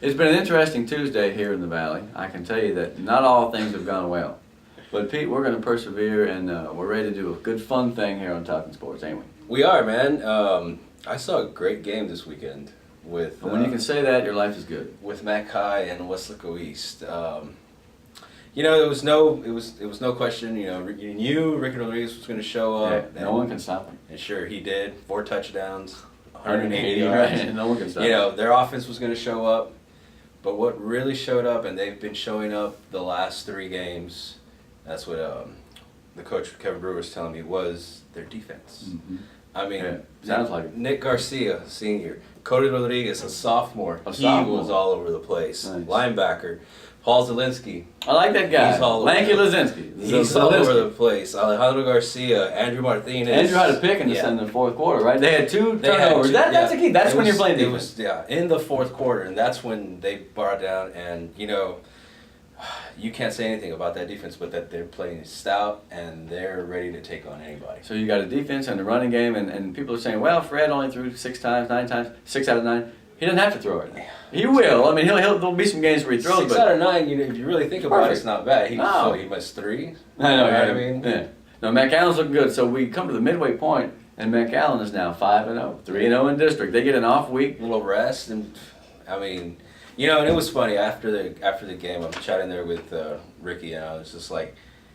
It's been an interesting Tuesday here in the Valley. I can tell you that not all things have gone well. But Pete, we're going to persevere, and we're ready to do a good, fun thing here on Talking Sports, ain't we? We are, man. I saw a great game this weekend with. And when you can say that, your life is good. With McHi and Weslaco East. It was no question. You knew Ricky Rodriguez was going to show up. Yeah, no one can stop him. And sure, he did. 4 touchdowns, 180 yards. yards. No one can stop him. Their offense was going to show up. But what really showed up, and they've been showing up the last 3 games, that's what the coach Kevin Brewer was telling me, was their defense. Mm-hmm. I mean, sounds like it. Nick Garcia, senior. Cody Rodriguez, a sophomore. He was all over the place. Nice. Linebacker. Paul Zielinski. I like that guy. He's all Lanky Lazinski. He's all over the place. Alejandro Garcia, Andrew Martinez. Andrew had a pick in the fourth quarter, right? They had 2 turnovers. That's the key. That's when you're playing defense. In the fourth quarter, and that's when they brought down. And you can't say anything about that defense, but that they're playing stout and they're ready to take on anybody. So you got a defense and a running game, and people are saying, well, Fred only threw 6 times, 9 times, 6 out of 9. He doesn't have to throw it. He will. I mean, there'll be some games where he throws. 6 out of 9, if you really think about it, it's not bad. He missed 3. I know. You know what I mean? Yeah. No, McAllen's looking good. So we come to the midway point, and McAllen is now 5-0, 3-0 in district. They get an off week, a little rest, and I mean, and it was funny after the game. I'm chatting there with Ricky, and I was just like,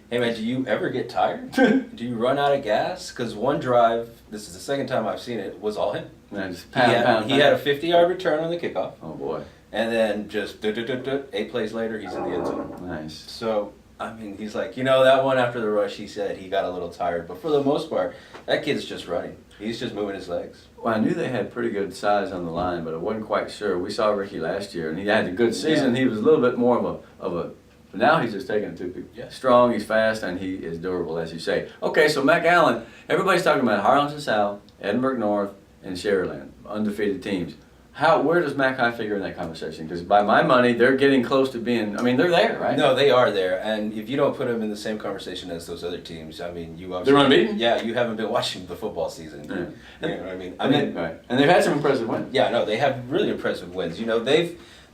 "Hey man, do you ever get tired? Do you run out of gas?" Because one drive, this is the second time I've seen it, was all him. Man, just He had a 50-yard return on the kickoff. Oh boy! And then just 8 plays later, he's in the end zone. Nice. So I mean, he's like, that one after the rush, he said he got a little tired, but for the most part, that kid's just running. He's just moving his legs. Well, I knew they had pretty good size on the line, but I wasn't quite sure. We saw Ricky last year, and he had a good season. Yeah. He was a little bit more of a. But now he's just taking it to people. Yeah. Strong, he's fast, and he is durable, as you say. Okay, so McAllen, everybody's talking about Harlingen South, Edinburgh North, and Sharyland, undefeated teams. Where does McHi figure in that conversation? Because by my money, they're getting close to being. I mean, they're there, right? No, they are there, and if you don't put them in the same conversation as those other teams, I mean, you obviously. They're unbeaten? Yeah, you haven't been watching the football season. Yeah. You know what I mean? Right. And they've had some impressive wins. Yeah, no, they have really impressive wins.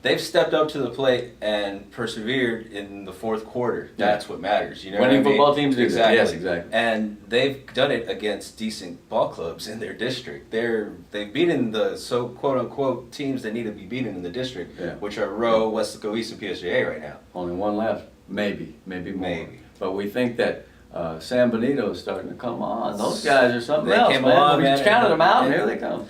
They've stepped up to the plate and persevered in the fourth quarter. That's what matters. Winning football teams do exactly. Yes, exactly. And they've done it against decent ball clubs in their district. They've beaten the quote unquote teams that need to be beaten in the district, which are Rowe, Weslaco East, and PSJA right now. Only one left, maybe more. But we think that San Benito is starting to come on. Those guys are something else. We counted them out, and here they come.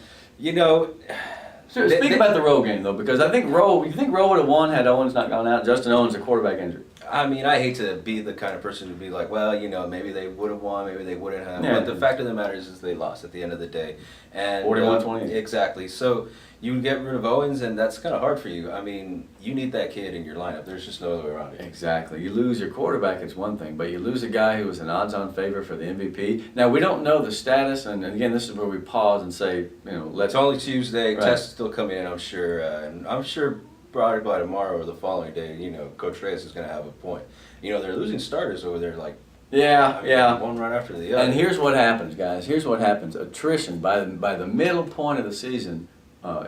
So speak about the Rowe game, though, because I think you think Rowe would have won had Owens not gone out? Justin Owens, a quarterback injury. I mean, I hate to be the kind of person to be like, well, maybe they would have won, maybe they wouldn't have. Yeah. But the fact of the matter is they lost at the end of the day. And 41-28. Exactly. So you get rid of Owens, and that's kind of hard for you. I mean, you need that kid in your lineup. There's just no other way around it. Exactly. You lose your quarterback, it's one thing, but you lose a guy who was an odds-on favorite for the MVP. Now, we don't know the status, and again, this is where we pause and say, It's only Tuesday. Right. Tests still coming in, I'm sure. And I'm sure probably by tomorrow or the following day, Coach Reyes is going to have a point. They're losing starters over there, like. Yeah. One right after the other. And here's what happens, guys. Here's what happens. Attrition, by the middle point of the season,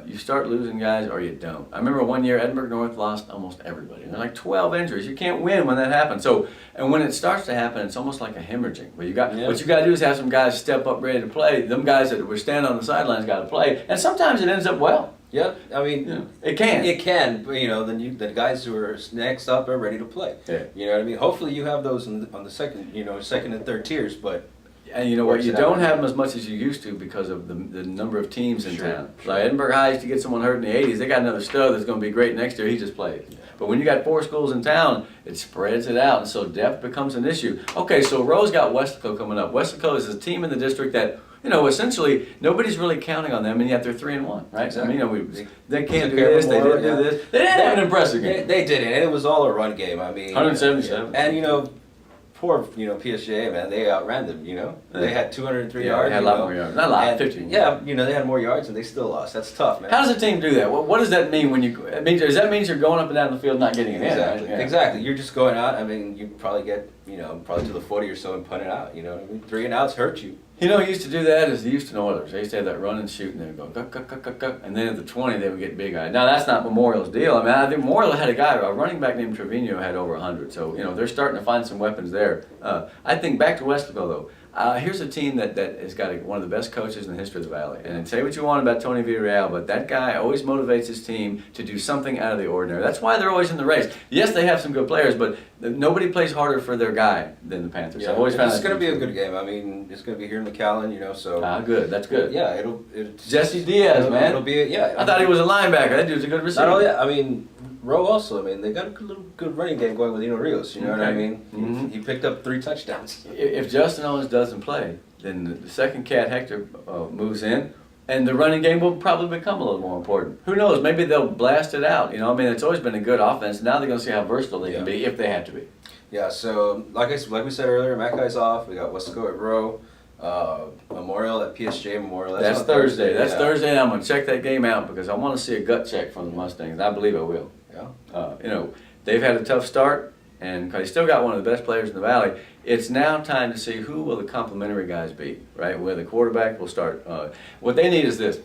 you start losing guys or you don't. I remember one year Edinburgh North lost almost everybody. There were like 12 injuries. You can't win when that happens. So, and when it starts to happen, it's almost like a hemorrhaging. What you got to do is have some guys step up ready to play. Them guys that were standing on the sidelines got to play. And sometimes it ends up well. Yeah, I mean, it can. It can, but then the guys who are next up are ready to play. Yeah. You know what I mean? Hopefully you have those on the second and third tiers, but. And you know what? You don't have them as much as you used to because of the number of teams in town. Sure. Like Edinburgh High used to get someone hurt in the 80s. They got another stud that's going to be great next year. He just played. Yeah. But when you got 4 schools in town, it spreads it out, and so depth becomes an issue. Okay, so Rowe's got Weslaco coming up. Weslaco is a team in the district that, essentially nobody's really counting on them, and yet they're 3-1, right? Exactly. I mean, they can't do this. They didn't do this. They didn't have an impressive game. They didn't, and it was all a run game. I mean, 177. And poor, PSJA, man, they outran them, They had 203 yards. They had a lot more yards. Not a lot, 15. Yeah, they had more yards and they still lost. That's tough, man. How does a team do that? What does that mean when does that mean you're going up and down the field not getting it exactly. in, right? Exactly. You're just going out. I mean, you probably get, probably to the 40 or so and punt it out, 3 and outs hurt you. You know, he used to do that as the Houston Oilers. They used to have that run and shoot, and they would go, guck, guck, guck, guck, guck. And then at the 20, they would get big-eyed. Now, that's not Memorial's deal. I mean, I think Memorial had a running back named Trevino had over 100. So, you know, they're starting to find some weapons there. I think back to Weslaco, though. Here's a team that has got one of the best coaches in the history of the Valley. And say what you want about Tony Villarreal, but that guy always motivates his team to do something out of the ordinary. That's why they're always in the race. Yes, they have some good players, but nobody plays harder for their guy than the Panthers. Yeah, I've always found it's going to be a good game. I mean, it's going to be here in McAllen, you know, so. Good. That's good. Yeah, it'll Jesse Diaz, man. It'll be, I thought he was a linebacker. That dude's a good receiver. Not only that, I mean, Rowe also, I mean, they got a good running game going with Eno Rios, you know what I mean? Mm-hmm. He picked up 3 touchdowns. If Justin Owens doesn't play, then the second cat, Hector, moves in, and the running game will probably become a little more important. Who knows? Maybe they'll blast it out. You know, I mean, it's always been a good offense. Now they're going to see how versatile they can be if they have to be. Yeah, so like we said earlier, McHi's off. We got Weslaco at Rowe, Memorial at PSG Memorial. That's Thursday. That's Thursday, and I'm going to check that game out because I want to see a gut check from the Mustangs. I believe I will. Yeah. You know, they've had a tough start, and they still got one of the best players in the Valley. It's now time to see who will the complementary guys be, right? Where the quarterback will start. What they need is this.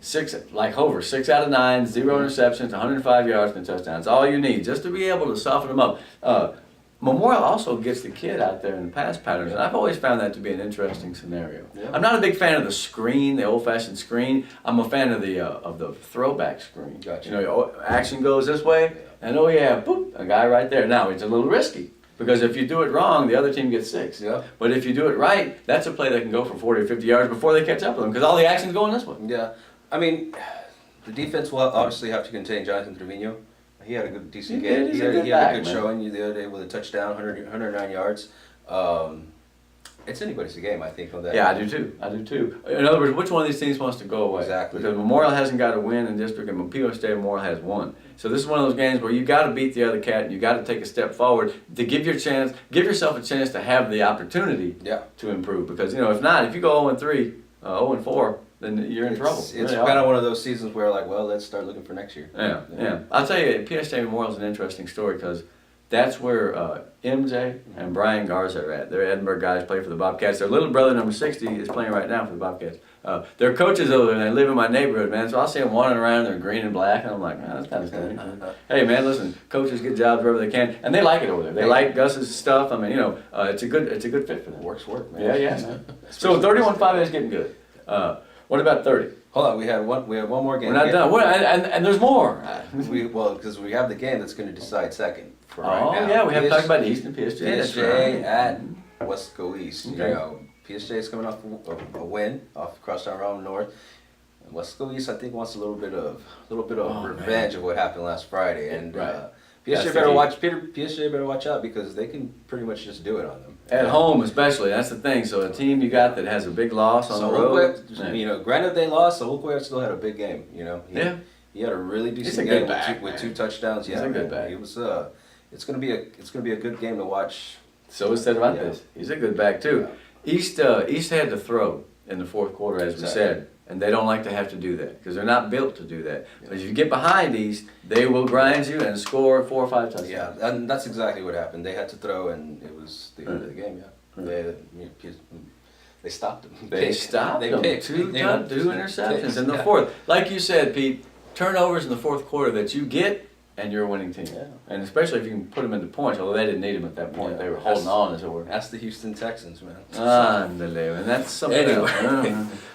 6 out of 9, 0 interceptions, 105 yards and touchdowns. All you need just to be able to soften them up. Memorial also gets the kid out there in the pass patterns, and I've always found that to be an interesting scenario. Yeah. I'm not a big fan of the screen, the old-fashioned screen. I'm a fan of the throwback screen. Gotcha. You know, action goes this way, and boop, a guy right there. Now, it's a little risky, because if you do it wrong, the other team gets 6. Yeah. But if you do it right, that's a play that can go for 40 or 50 yards before they catch up with them, because all the action's going this way. Yeah. I mean, the defense will obviously have to contain Jonathan Trevino. He had a decent game. He had a good showing the other day with a touchdown, 109 yards. It's anybody's game, I think, on that. Yeah, I do too. In other words, which one of these teams wants to go away? Exactly. Because Memorial hasn't got a win in district, and Pio State Memorial has one. So this is one of those games where you got to beat the other cat, and you got to take a step forward to give yourself a chance to have the opportunity to improve. Because if not, if you go 0-3, 0-4. Then you're in trouble. It's kind of one of those seasons where, let's start looking for next year. Yeah. I'll tell you, PSG Memorial is an interesting story because that's where MJ and Brian Garza are at. They're Edinburgh guys, play for the Bobcats. Their little brother, number 60, is playing right now for the Bobcats. They're coaches over there, and they live in my neighborhood, man. So I'll see them wandering around, they're green and black, and I'm like, that's kind of strange. Hey, man, listen, coaches get jobs wherever they can, and they like it over there. They like Gus's stuff. I mean, it's a good fit for them. Work, man. Yeah, man. So 31-5 is getting good. What about 30? Hold on, we have one more game. We're not done. And there's more. Because we have the game that's going to decide second for right now. Yeah, we have to talk about East and PSG. PSG at Weslaco East. Okay. You know, PSG is coming off a win off Crosstown Round North. And Weslaco East, I think, wants a little bit of revenge of what happened last Friday. And PSG better watch out because they can pretty much just do it on them. At home, especially, that's the thing. So a team you got that has a big loss on the road. Granted they lost, so Ukwe still had a big game. He had a really decent game with 2 touchdowns. Yeah, he's a good back. He was. It's gonna be a good game to watch. So is Cervantes. He's a good back too. Yeah. East had to throw in the fourth quarter, as we said. And they don't like to have to do that because they're not built to do that. But if you get behind East, they will grind you and score 4 or 5 touchdowns. Yeah, and that's exactly what happened. They had to throw, and it was the end of the game. Yeah, they stopped them. They stopped them. 2 interceptions in the fourth. Like you said, Pete, turnovers in the fourth quarter that you get, and you're a winning team. Yeah. And especially if you can put them into points, although they didn't need them at that point. They were holding on, as it were. That's the Houston Texans, man. Unbelievable. And that's something else.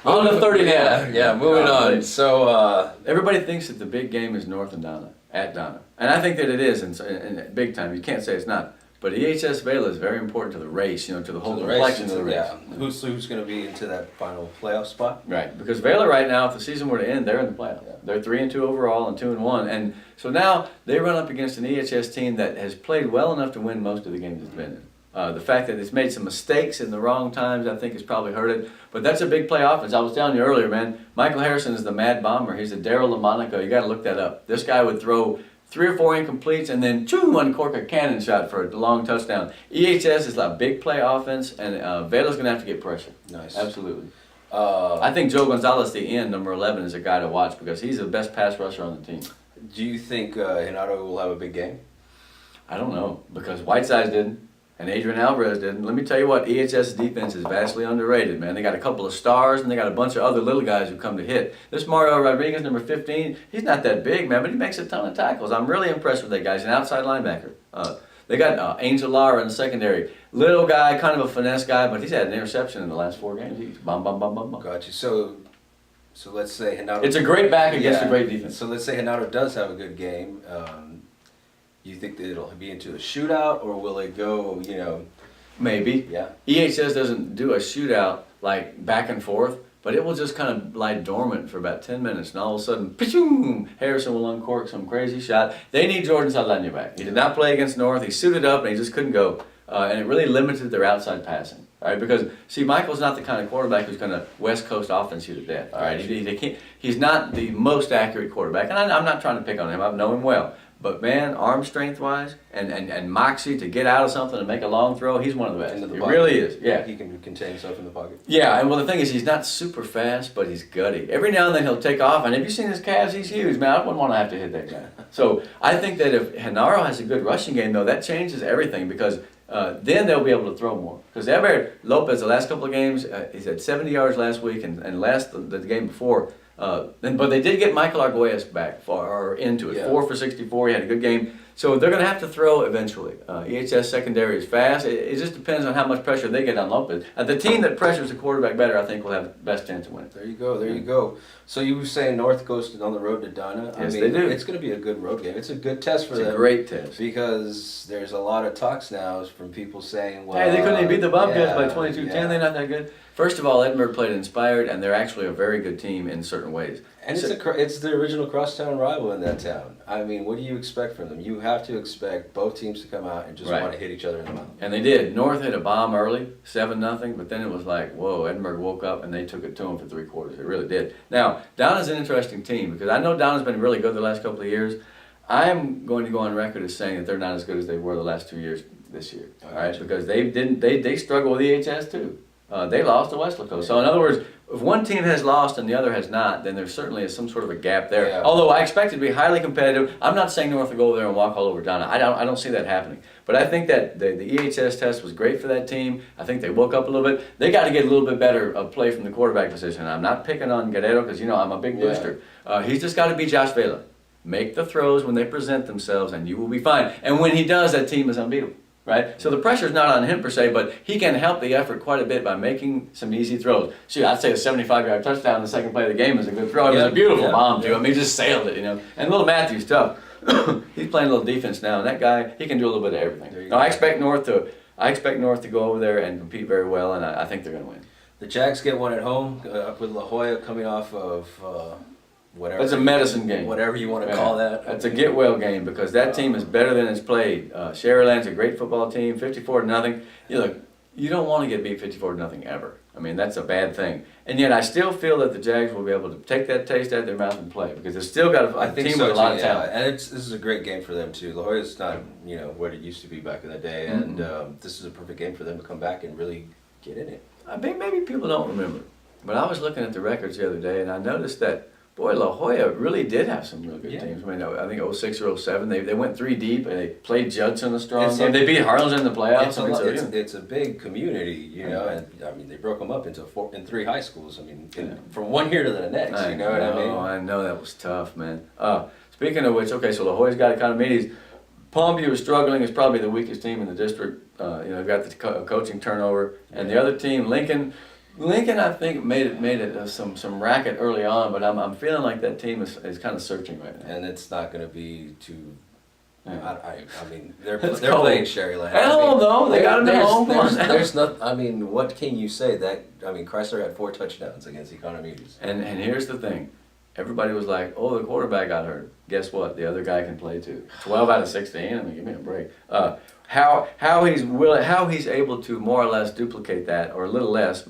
On to 30 now. Yeah, moving on. So, everybody thinks that the big game is north of Donna, at Donna. And I think that it is in big time. You can't say it's not. But EHS Vela is very important to the race, to the whole complexion of the race. Yeah. Who's going to be into that final playoff spot? Right, because Vela right now, if the season were to end, they're in the playoff. Yeah. They're 3-2 overall and 2-1, and so now they run up against an EHS team that has played well enough to win most of the games it's been in. The fact that it's made some mistakes in the wrong times, I think, has probably hurt it. But that's a big play offense. I was telling you earlier, man. Michael Harrison is the Mad Bomber. He's a Daryl LaMonaco. You got to look that up. This guy would throw 3 or 4 incompletes, and then uncork a cannon shot for a long touchdown. EHS is a big play offense, and Vela's going to have to get pressure. Nice. Absolutely. I think Joe Gonzalez, the end, number 11, is a guy to watch because he's the best pass rusher on the team. Do you think Renato will have a big game? I don't know, because Whitesides didn't. And Adrian Alvarez didn't. Let me tell you what, EHS defense is vastly underrated, man. They got a couple of stars, and they got a bunch of other little guys who come to hit. This Mario Rodriguez, number 15, he's not that big, man, but he makes a ton of tackles. I'm really impressed with that guy. He's an outside linebacker. They got Angel Lara in the secondary. Little guy, kind of a finesse guy, but he's had an interception in the last 4 games. He's bum, bum, bum, bum, bum. Got you. So let's say Hinata. It's a great back against a great defense. So let's say Hinata does have a good game. You think that it'll be into a shootout, or will it go, Maybe. Yeah. EHS doesn't do a shootout like back and forth, but it will just kind of lie dormant for about 10 minutes, and all of a sudden, pishoo, Harrison will uncork some crazy shot. They need Jordan Saldaña back. He did not play against North. He suited up, and he just couldn't go. And it really limited their outside passing. All right, because see, Michael's not the kind of quarterback who's going to West Coast offense you to death. All right, he's not the most accurate quarterback, and I'm not trying to pick on him. I know him well. But man, arm strength wise and moxie to get out of something and make a long throw, he's one of the best. He really is. Yeah. He can contain himself in the pocket. Yeah, and well the thing is he's not super fast, but he's gutty. Every now and then he'll take off, and have you seen his calves? He's huge, man. I wouldn't want to have to hit that guy. So I think that if Genaro has a good rushing game though, that changes everything because then they'll be able to throw more. Because Ever Lopez, the last couple of games, he's had 70 yards last week and the game before. But they did get Michael Arguelles back into it. 4 for 64. He had a good game. So they're going to have to throw eventually. EHS secondary is fast. It just depends on how much pressure they get on Lopez. The team that pressures the quarterback better, I think, will have the best chance to win. There you go. There you go. So you were saying North goes on the road to Donna. Yes, they do. It's going to be a good road game. It's a good test for them. It's a great test. Because there's a lot of talks now from people saying, well... Hey, they couldn't even beat the Bobcats by 22-10. They're not that good. First of all, Edinburgh played inspired, and they're actually a very good team in certain ways. And it's the original crosstown rival in that town. I mean, what do you expect from them? You have to expect both teams to come out and just want to hit each other in the mouth. And they did. North hit a bomb early, 7-0, but then it was like, whoa, Edinburgh woke up and they took it to them for 3 quarters. They really did. Now, Donna's an interesting team because I know Donna's been really good the last couple of years. I'm going to go on record as saying that they're not as good as they were the last 2 years this year. All right, because they struggle with EHS too. They lost to Weslaco. So in other words, if one team has lost and the other has not, then there certainly is some sort of a gap there. Yeah. Although I expect it to be highly competitive. I'm not saying North will go over there and walk all over Donna. I don't see that happening. But I think that the EHS test was great for that team. I think they woke up a little bit. They got to get a little bit better play from the quarterback position. I'm not picking on Guerrero because, I'm a big booster. He's just got to be Josh Vela. Make the throws when they present themselves and you will be fine. And when he does, that team is unbeatable. Right? So the pressure's not on him per se, but he can help the effort quite a bit by making some easy throws. Shoot, I'd say a 75-yard touchdown in the second play of the game is a good throw. It was a beautiful bomb, too. I mean, he just sailed it, And little Matthew's tough. He's playing a little defense now, and that guy, he can do a little bit of everything. Now, I expect North to go over there and compete very well, and I think they're going to win. The Jags get one at home, up with La Jolla coming off of... whatever. It's a medicine game. Whatever you want to call that. It's a get well game because that team is better than it's played. Sherryland's a great football team, 54-0. You don't want to get beat 54-0 ever. I mean, that's a bad thing. And yet I still feel that the Jags will be able to take that taste out of their mouth and play because they've still got a team with a lot of talent. And this is a great game for them too. La Jolla's not, what it used to be back in the day, and this is a perfect game for them to come back and really get in it. I think maybe people don't remember, but I was looking at the records the other day and I noticed that boy, La Jolla really did have some real good teams. I mean, I think 06 or 07, they went 3 deep, and they played Judson a strong game. They beat Harlingen in the playoffs. It's a big community, and I mean, they broke them up into 3 high schools. I mean, from one year to the next, what I mean? I know, that was tough, man. Speaking of which, okay, so La Jolla's got kind of meetings. Palmview is struggling. It's probably the weakest team in the district. They've got the coaching turnover. And the other team, Lincoln, I think made it some racket early on, but I'm feeling like that team is kind of searching right now. And it's not going to be too. I mean, they're playing Sherryland. Hell no, they got them at home. There's not. I mean, what can you say? Chrysler had 4 touchdowns against Economies. And here's the thing, everybody was like, oh, the quarterback got hurt. Guess what? The other guy can play too. 12 out of 16. I mean, give me a break. How he's able to more or less duplicate that, or a little less,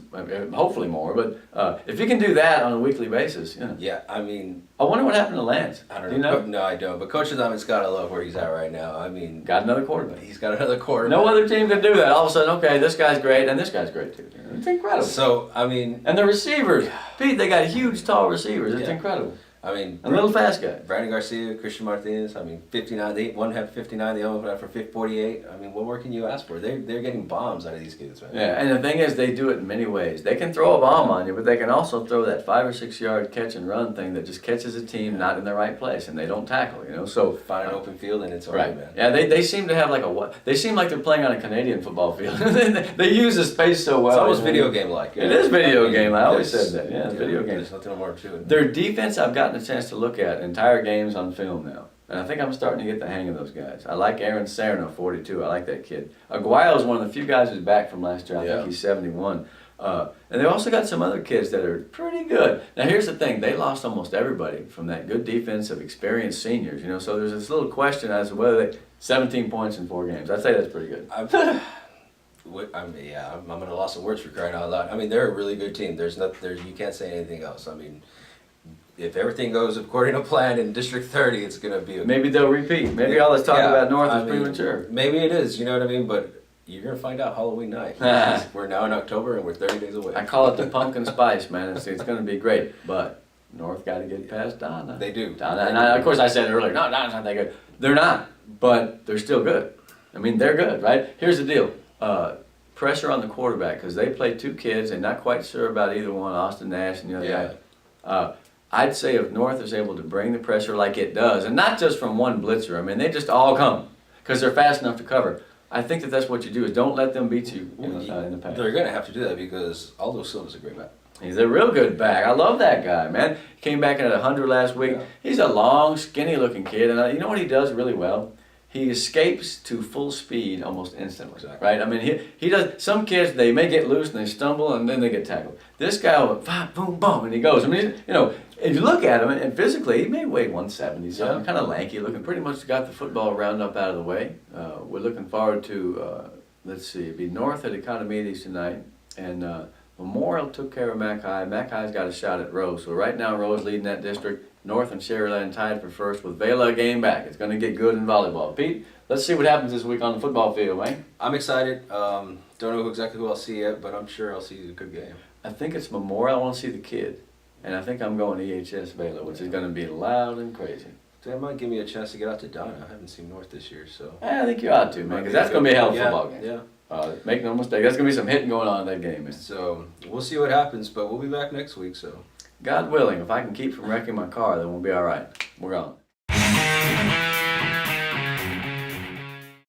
hopefully more. But if he can do that on a weekly basis, Yeah, I mean, I wonder what happened to Lance. I don't know. No, I don't. But Coach Adam's got to love where he's at right now. I mean, got another quarterback. He's got another quarterback. No other team can do that. All of a sudden, okay, this guy's great, and this guy's great too. It's incredible. So I mean, and the receivers, Pete, they got huge, tall receivers. It's incredible. I mean, A little fast guy. Brandon Garcia, Christian Martinez. I mean, 59. One had 59. The other one had for 48. I mean, what more can you ask for? They're getting bombs out of these kids, man. Yeah, and the thing is, they do it in many ways. They can throw a bomb on you, but they can also throw that 5 or 6 yard catch and run thing that just catches a team not in the right place, and they don't tackle. So Find an open field and it's over, right, man. Yeah, they seem to have like they seem like they're playing on a Canadian football field. They use the space so well. It's almost video game like. It is video game. I always said that. Yeah, video game. There's nothing more to it. Their defense, I've gotten a chance to look at entire games on film now. And I think I'm starting to get the hang of those guys. I like Aaron Serna, 42. I like that kid. Aguayo is one of the few guys who's back from last year. I think he's 71. And they've also got some other kids that are pretty good. Now, here's the thing. They lost almost everybody from that good defensive, experienced seniors. So there's this little question as to whether they 17 points in 4 games. I'd say that's pretty good. I'm at a loss of words for crying out loud. I mean, they're a really good team. You can't say anything else. I mean, if everything goes according to plan in District 30, it's going to be Maybe they'll repeat. Maybe all this talk about North is premature. Maybe it is, you know what I mean? But you're going to find out Halloween night. We're now in October and we're 30 days away. I call it the pumpkin spice, man. It's going to be great. But North got to get past Donna. They do. Donna, and of course I said earlier, no, Donna's not that good. They're not, but they're still good. I mean, they're good, right? Here's the deal. Pressure on the quarterback, because they play 2 kids and not quite sure about either one, Austin Nash and the other guy. I'd say if North is able to bring the pressure like it does, and not just from one blitzer, I mean, they just all come because they're fast enough to cover. I think that's what you do, is don't let them beat you in the pass. They're going to have to do that because Aldo Silva's a great back. He's a real good back. I love that guy, man. He came back in at 100 last week. Yeah. He's a long, skinny-looking kid, and you know what he does really well? He escapes to full speed almost instantly, exactly. Right? I mean, he does. Some kids, they may get loose and they stumble and then they get tackled. This guy will boom, boom, and he goes. I mean, if you look at him, and physically, he may weigh 170, something, kind of lanky looking. Pretty much got the football round up out of the way. We're looking forward to, let's see, it'd be North at Economides tonight, and Memorial took care of McHi. McHi's got a shot at Rose. So right now, Rose leading that district. North and Sharyland tied for first with Vela a game back. It's going to get good in volleyball. Pete, let's see what happens this week on the football field, man. I'm excited. Don't know exactly who I'll see yet, but I'm sure I'll see a good game. I think it's Memorial. I want to see the kid. And I think I'm going EHS Vela, which is going to be loud and crazy. That might give me a chance to get out to Donna. I haven't seen North this year, so. I think you ought to, man, because that's going to be a hell of a football game. Yeah. Make no mistake. There's going to be some hitting going on in that game, man. So we'll see what happens, but we'll be back next week, so. God willing, if I can keep from wrecking my car, then we'll be all right. We're on.